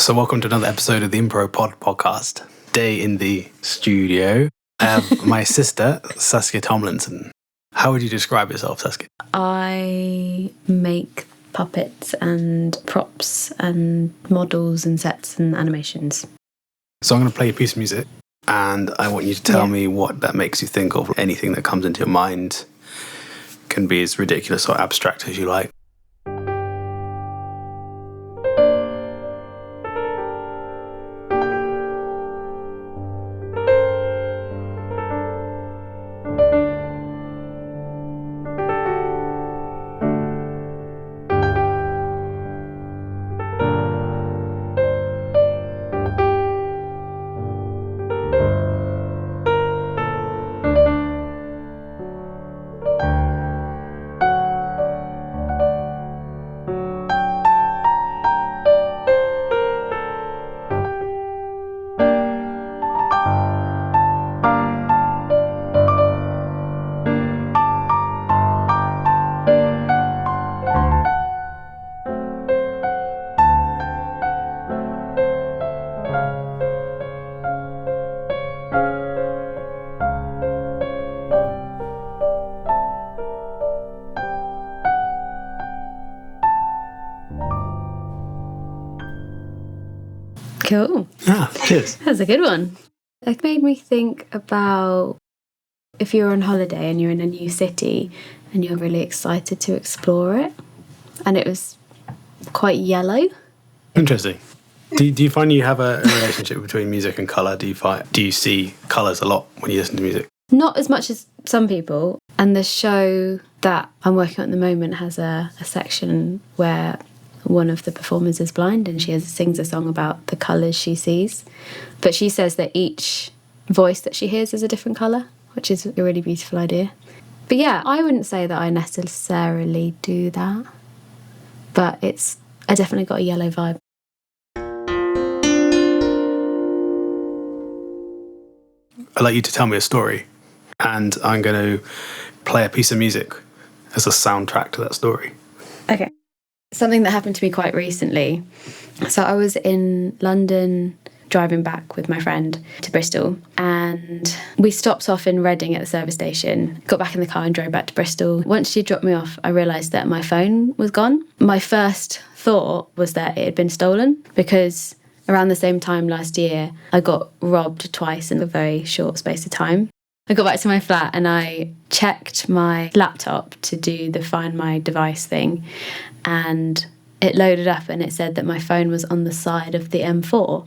So welcome to another episode of the Impro Pod podcast. Today in the studio, I have my sister, Saskia Tomlinson. How would you describe yourself, Saskia? I make puppets and props and models and sets and animations. So I'm going to play a piece of music and I want you to tell me what that makes you think of. Anything that comes into your mind can be as ridiculous or abstract as you like. Cool. Cheers. That's a good one. It made me think about if you're on holiday and you're in a new city and you're really excited to explore it, and it was quite yellow. Interesting. Do you find you have a relationship between music and colour? Do you see colours a lot when you listen to music? Not as much as some people. And the show that I'm working on at the moment has a section where one of the performers is blind and she sings a song about the colours she sees. But she says that each voice that she hears is a different colour, which is a really beautiful idea. But yeah, I wouldn't say that I necessarily do that. But I definitely got a yellow vibe. I'd like you to tell me a story, and I'm going to play a piece of music as a soundtrack to that story. Okay. Something that happened to me quite recently. So I was in London driving back with my friend to Bristol, and we stopped off in Reading at the service station, got back in the car and drove back to Bristol. Once she dropped me off, I realised that my phone was gone. My first thought was that it had been stolen, because around the same time last year, I got robbed twice in a very short space of time. I got back to my flat and I checked my laptop to do the Find My Device thing, and it loaded up and it said that my phone was on the side of the M4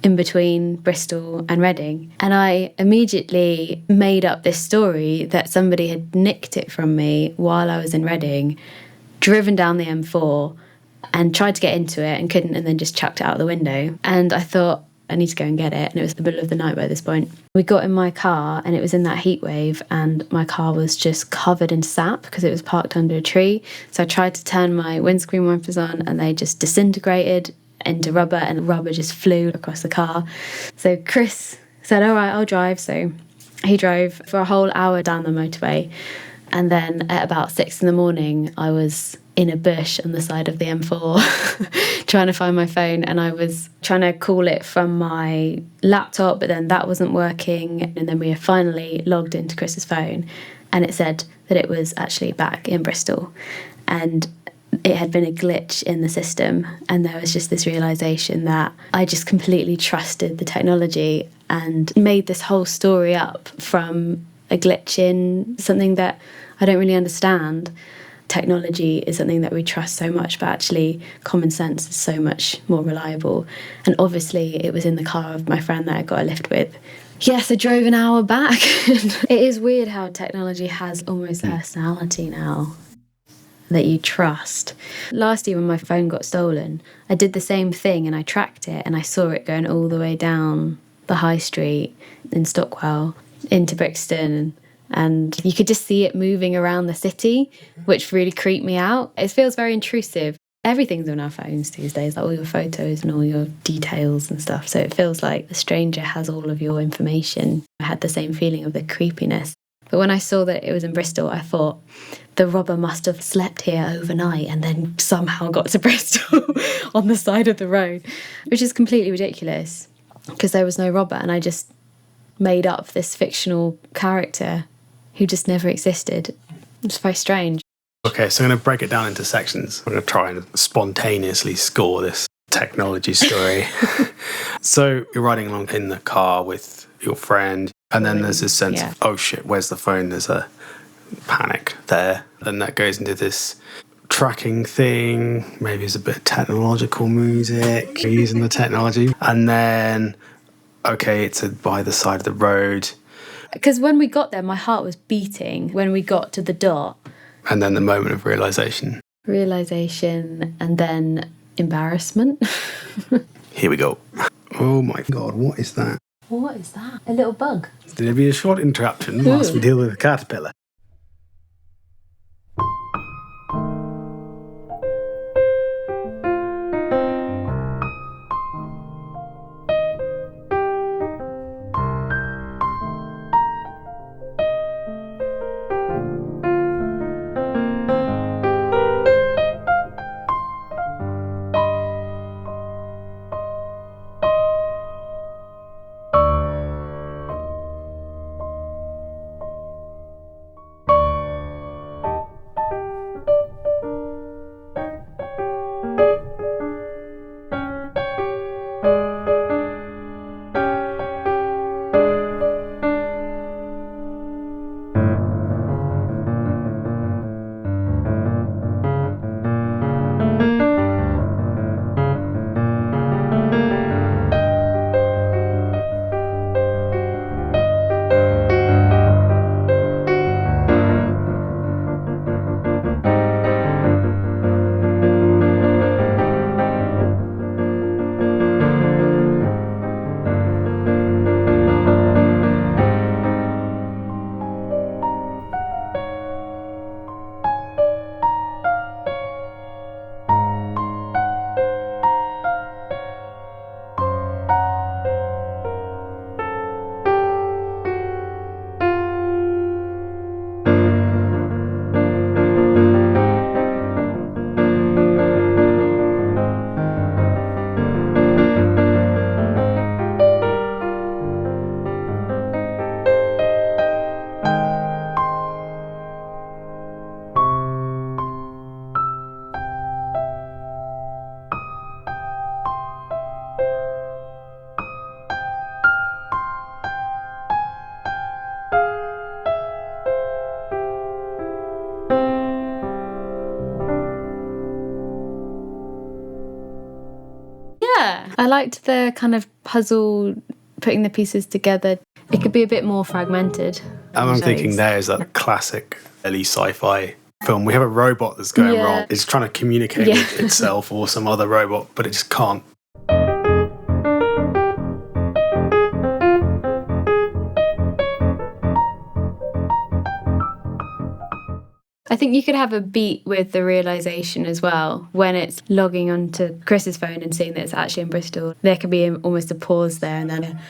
in between Bristol and Reading. And I immediately made up this story that somebody had nicked it from me while I was in Reading, driven down the M4 and tried to get into it and couldn't, and then just chucked it out the window. And I thought, I need to go and get it. And it was the middle of the night by this point. We got in my car and it was in that heat wave, and my car was just covered in sap because it was parked under a tree. So I tried to turn my windscreen wipers on and they just disintegrated into rubber, and the rubber just flew across the car. So Chris said, all right, I'll drive. So he drove for a whole hour down the motorway. And then at about 6 a.m, I was in a bush on the side of the M4 trying to find my phone, and I was trying to call it from my laptop, but then that wasn't working. And then we finally logged into Chris's phone and it said that it was actually back in Bristol, and it had been a glitch in the system. And there was just this realisation that I just completely trusted the technology and made this whole story up from a glitch in something that I don't really understand. Technology is something that we trust so much, but actually common sense is so much more reliable. And obviously it was in the car of my friend that I got a lift with. Yes, I drove an hour back. It is weird how technology has almost personality now that you trust. Last year when my phone got stolen, I did the same thing and I tracked it and I saw it going all the way down the high street in Stockwell into Brixton, and you could just see it moving around the city, which really creeped me out. It feels very intrusive. Everything's on our phones these days, like all your photos and all your details and stuff. So it feels like a stranger has all of your information. I had the same feeling of the creepiness. But when I saw that it was in Bristol, I thought the robber must have slept here overnight and then somehow got to Bristol on the side of the road, which is completely ridiculous because there was no robber, and I just made up this fictional character who just never existed. It's very strange. Okay, so I'm going to break it down into sections. I'm going to try and spontaneously score this technology story. So you're riding along in the car with your friend, and then there's this sense of, oh shit, where's the phone? There's a panic there. Then that goes into this tracking thing. Maybe it's a bit of technological music, using the technology. And then, okay, it's by the side of the road. Because when we got there, my heart was beating when we got to the dot. And then the moment of realisation. Realisation, and then embarrassment. Here we go. Oh my God, what is that? What is that? A little bug. There'll be a short interruption whilst we deal with the caterpillar. I liked the kind of puzzle, putting the pieces together. It could be a bit more fragmented. I'm thinking there is that classic early sci-fi film. We have a robot that's going wrong. It's trying to communicate with itself or some other robot, but it just can't. I think you could have a beat with the realisation as well. When it's logging onto Chris's phone and seeing that it's actually in Bristol, there can be almost a pause there and then a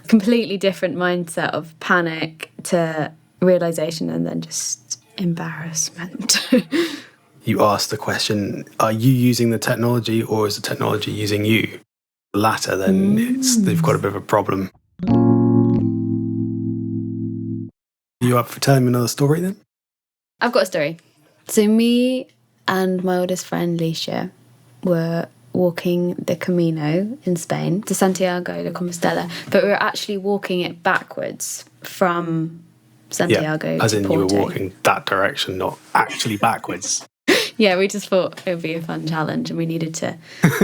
completely different mindset of panic to realisation and then just embarrassment. You asked the question, are you using the technology or is the technology using you? The latter, then they've got a bit of a problem. Are you up for telling me another story then? I've got a story. So me and my oldest friend, Leisha, were walking the Camino in Spain to Santiago de Compostela, but we were actually walking it backwards from Santiago to as in Porto. You were walking that direction, not actually backwards. Yeah, we just thought it would be a fun challenge and we needed to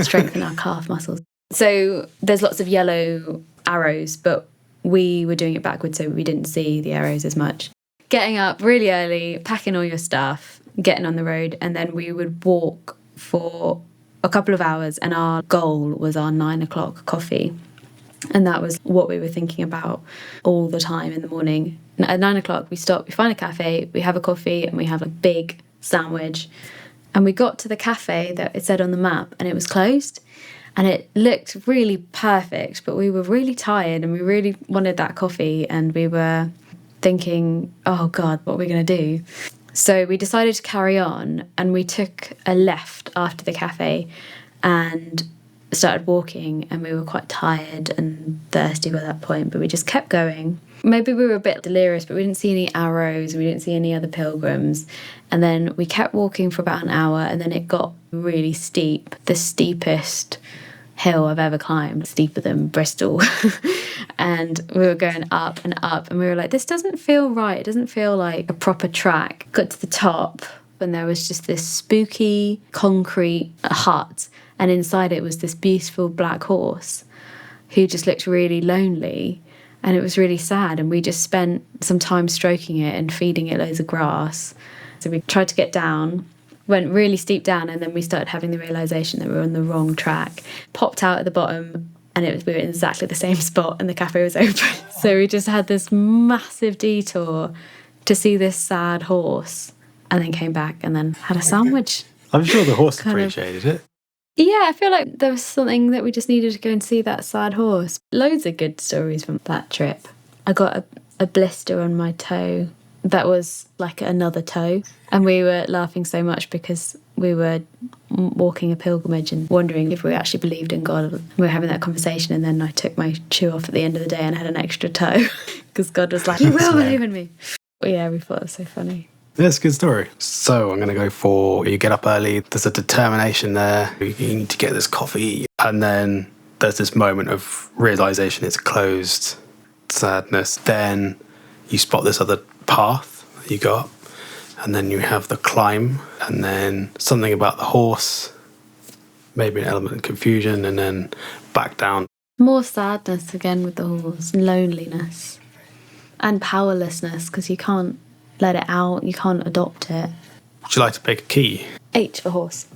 strengthen our calf muscles. So there's lots of yellow arrows, but we were doing it backwards so we didn't see the arrows as much. Getting up really early, packing all your stuff, getting on the road, and then we would walk for a couple of hours, and our goal was our 9 o'clock coffee. And that was what we were thinking about all the time in the morning. At 9 o'clock, we stop, we find a cafe, we have a coffee, and we have a big sandwich. And we got to the cafe that it said on the map, and it was closed. And it looked really perfect, but we were really tired, and we really wanted that coffee, and we were thinking, oh God, what are we going to do? So we decided to carry on, and we took a left after the cafe and started walking, and we were quite tired and thirsty by that point, but we just kept going. Maybe we were a bit delirious, but we didn't see any arrows and we didn't see any other pilgrims. And then we kept walking for about an hour, and then it got really steep, the steepest hill I've ever climbed, steeper than Bristol. And we were going up and up, and we were like, this doesn't feel right. It doesn't feel like a proper track. Got to the top, and there was just this spooky concrete hut, and inside it was this beautiful black horse who just looked really lonely, and it was really sad. And we just spent some time stroking it and feeding it loads of grass. So we tried to get down, went really steep down, and then we started having the realisation that we were on the wrong track. Popped out at the bottom, and we were in exactly the same spot, and the cafe was open. So we just had this massive detour to see this sad horse, and then came back and then had a sandwich. I'm sure the horse appreciated it. Yeah, I feel like there was something that we just needed to go and see that sad horse. Loads of good stories from that trip. I got a blister on my toe that was like another toe, and we were laughing so much because we were walking a pilgrimage and wondering if we actually believed in God. We were having that conversation, and then I took my shoe off at the end of the day and had an extra toe because God was like, you will believe in me. But yeah, we thought it was so funny. Yeah, it's a good story. So I'm going to go for, you get up early, there's a determination there, you need to get this coffee, and then there's this moment of realisation it's closed, sadness. Then you spot this other path that you go up, and then you have the climb, and then something about the horse, maybe an element of confusion, and then back down. More sadness again with the horse, loneliness, and powerlessness, because you can't let it out, you can't adopt it. Would you like to pick a key? H for horse.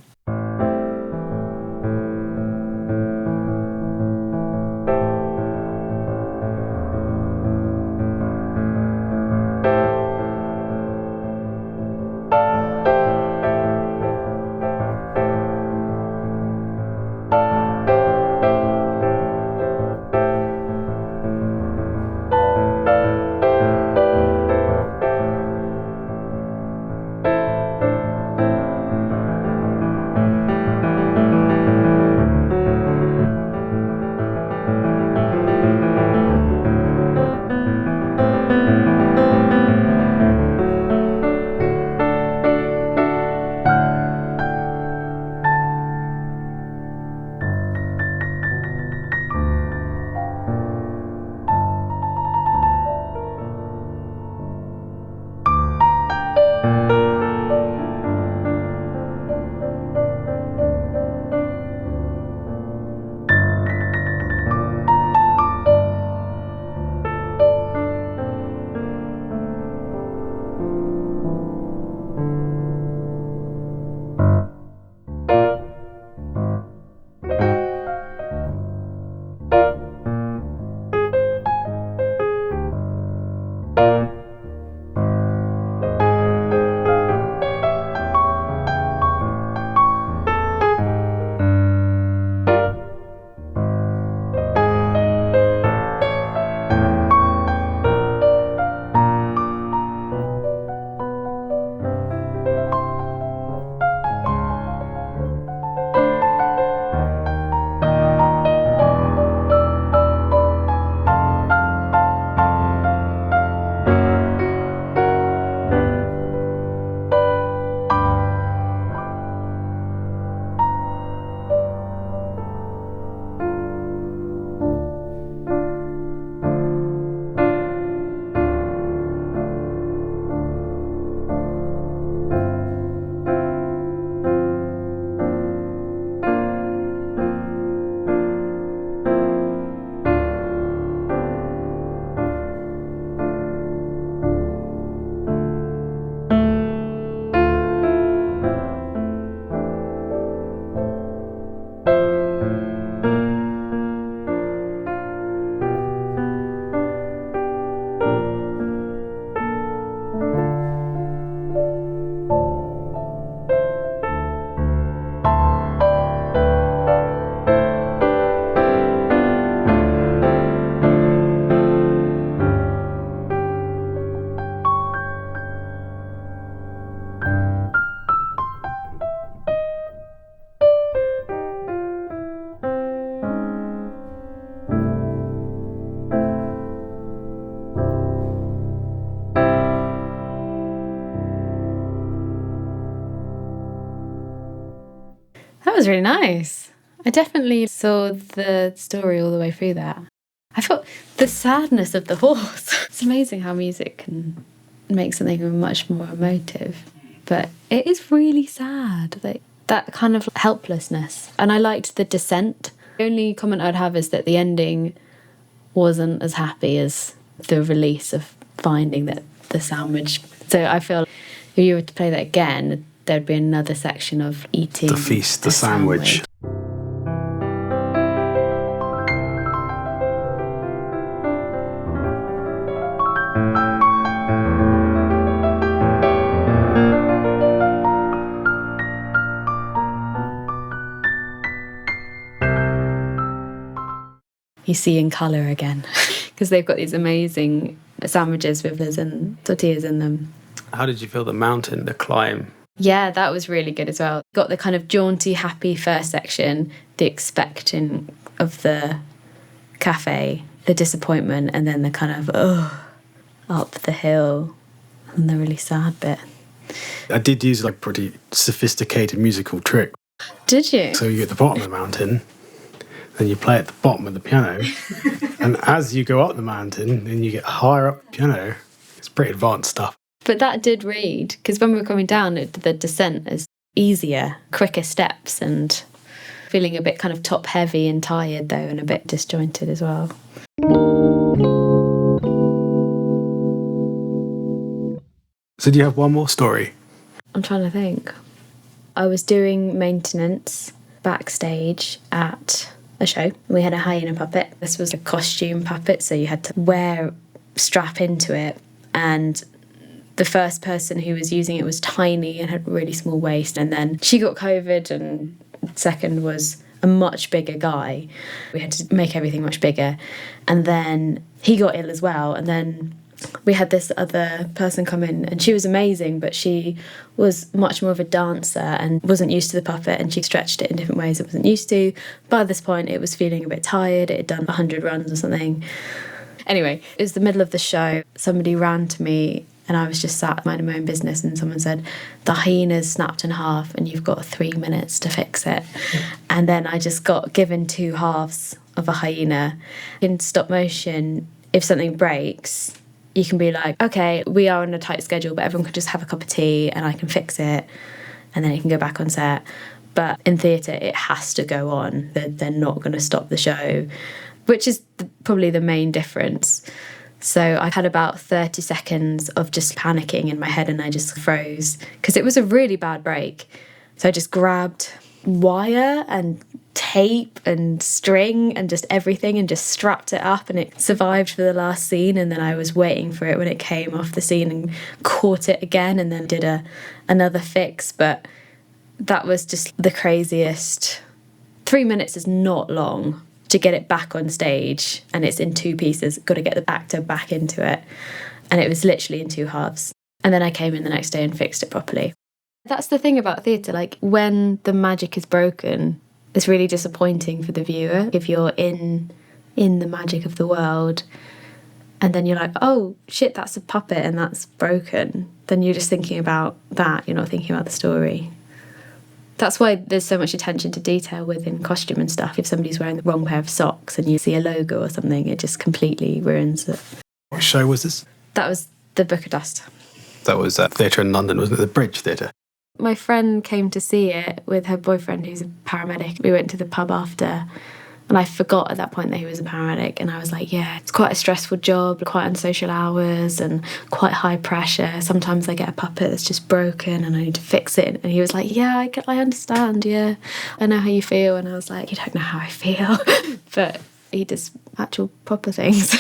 was really nice. I definitely saw the story all the way through that. I thought the sadness of the horse. It's amazing how music can make something much more emotive. But it is really sad. Like, that kind of helplessness. And I liked the descent. The only comment I'd have is that the ending wasn't as happy as the release of finding that the sandwich. So I feel if you were to play that again, there'd be another section of eating the feast, the sandwich. You see in colour again, because they've got these amazing sandwiches with liz and tortillas in them. How did you feel the mountain, the climb? Yeah, that was really good as well. Got the kind of jaunty, happy first section, the expecting of the cafe, the disappointment, and then the kind of, up the hill, and the really sad bit. I did use like pretty sophisticated musical trick. Did you? So you're at the bottom of the mountain, then you play at the bottom of the piano, and as you go up the mountain, then you get higher up the piano. It's pretty advanced stuff. But that did read, because when we were coming down, the descent is easier, quicker steps, and feeling a bit kind of top heavy and tired though, and a bit disjointed as well. So do you have one more story? I'm trying to think. I was doing maintenance backstage at a show. We had a hyena puppet. This was a costume puppet, so you had to strap into it, and the first person who was using it was tiny and had a really small waist, and then she got COVID, and second was a much bigger guy. We had to make everything much bigger, and then he got ill as well, and then we had this other person come in, and she was amazing, but she was much more of a dancer and wasn't used to the puppet, and she stretched it in different ways it wasn't used to. By this point it was feeling a bit tired. It had done 100 runs or something. Anyway, it was the middle of the show. Somebody ran to me, and I was just sat minding my own business, and someone said, the hyena's snapped in half and you've got 3 minutes to fix it. And then I just got given 2 halves of a hyena. In stop motion, if something breaks, you can be like, okay, we are on a tight schedule, but everyone can just have a cup of tea and I can fix it, and then it can go back on set. But in theatre, it has to go on. They're not going to stop the show, which is probably the main difference. So I had about 30 seconds of just panicking in my head, and I just froze because it was a really bad break. So I just grabbed wire and tape and string and just everything and just strapped it up, and it survived for the last scene. And then I was waiting for it when it came off the scene and caught it again, and then did another fix. But that was just the craziest. 3 minutes is not long to get it back on stage, and it's in 2 pieces. Got to get the actor back into it, and it was literally in 2 halves. And then I came in the next day and fixed it properly. That's the thing about theatre, like when the magic is broken, it's really disappointing for the viewer. If you're in the magic of the world, and then you're like, oh shit, that's a puppet and that's broken, then you're just thinking about that, you're not thinking about the story. That's why there's so much attention to detail within costume and stuff. If somebody's wearing the wrong pair of socks and you see a logo or something, it just completely ruins it. What show was this? That was the Book of Dust. That was at theatre in London, wasn't it? The Bridge Theatre. My friend came to see it with her boyfriend, who's a paramedic. We went to the pub after, and I forgot at that point that he was a paramedic. And I was like, yeah, it's quite a stressful job, quite unsocial hours and quite high pressure. Sometimes I get a puppet that's just broken and I need to fix it. And he was like, yeah, I understand, yeah. I know how you feel. And I was like, you don't know how I feel. But he does actual proper things.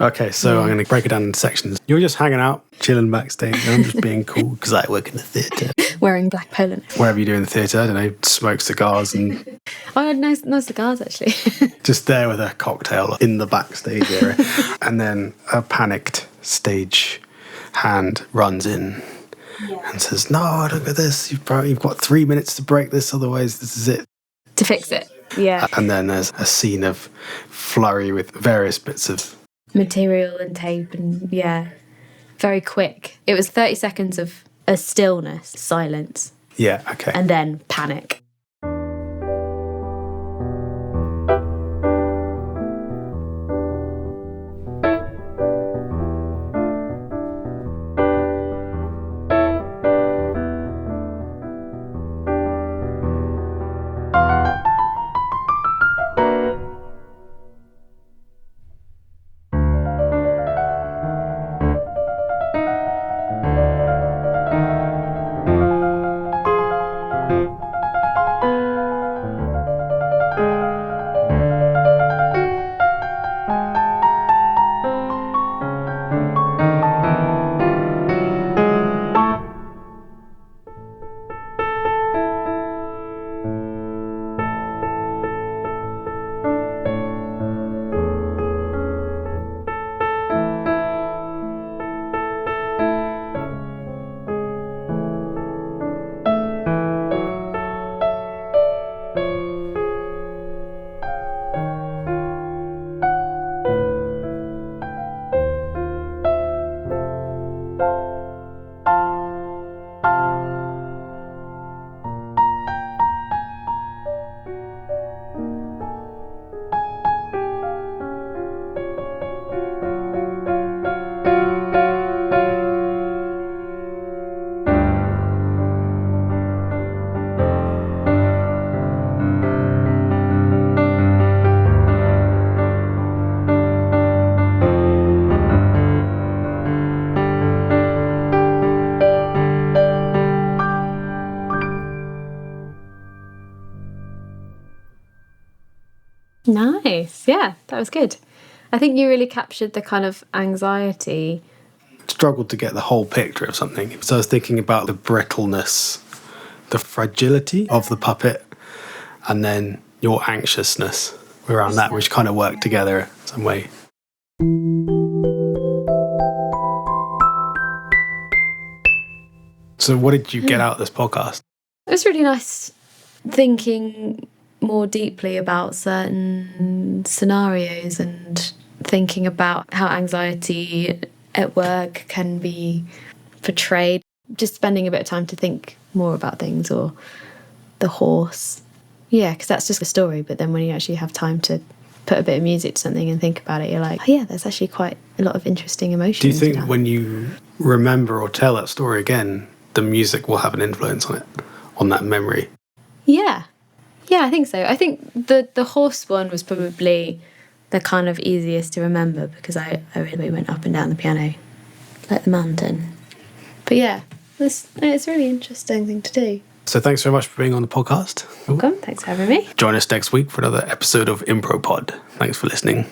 Okay, so I'm going to break it down into sections. You're just hanging out, chilling backstage, and I'm just being cool because I work in the theatre. Wearing black polo. Wherever you do in the theatre, I don't know, smoke cigars and... Oh, no cigars, actually. Just there with a cocktail in the backstage area. And then a panicked stage hand runs in and says, no, look at this. You've got 3 minutes to break this, otherwise this is it. To fix it, yeah. And then there's a scene of flurry with various bits of... material and tape and, yeah, very quick. It was 30 seconds of a stillness, silence, Yeah, okay. and then panic. Nice. Yeah, that was good. I think you really captured the kind of anxiety. Struggled to get the whole picture of something. So I was thinking about the brittleness, the fragility of the puppet, and then your anxiousness around that, which kind of work together in some way. So what did you get out of this podcast? It was really nice thinking more deeply about certain scenarios and thinking about how anxiety at work can be portrayed. Just spending a bit of time to think more about things, or the horse. Yeah, because that's just a story, but then when you actually have time to put a bit of music to something and think about it, you're like, oh yeah, there's actually quite a lot of interesting emotions. Do you think when you remember or tell that story again, the music will have an influence on it, on that memory? Yeah, I think so. I think the horse one was probably the kind of easiest to remember because I really went up and down the piano like the mountain. But yeah, it's a really interesting thing to do. So thanks very much for being on the podcast. Welcome. Thanks for having me. Join us next week for another episode of ImproPod. Thanks for listening.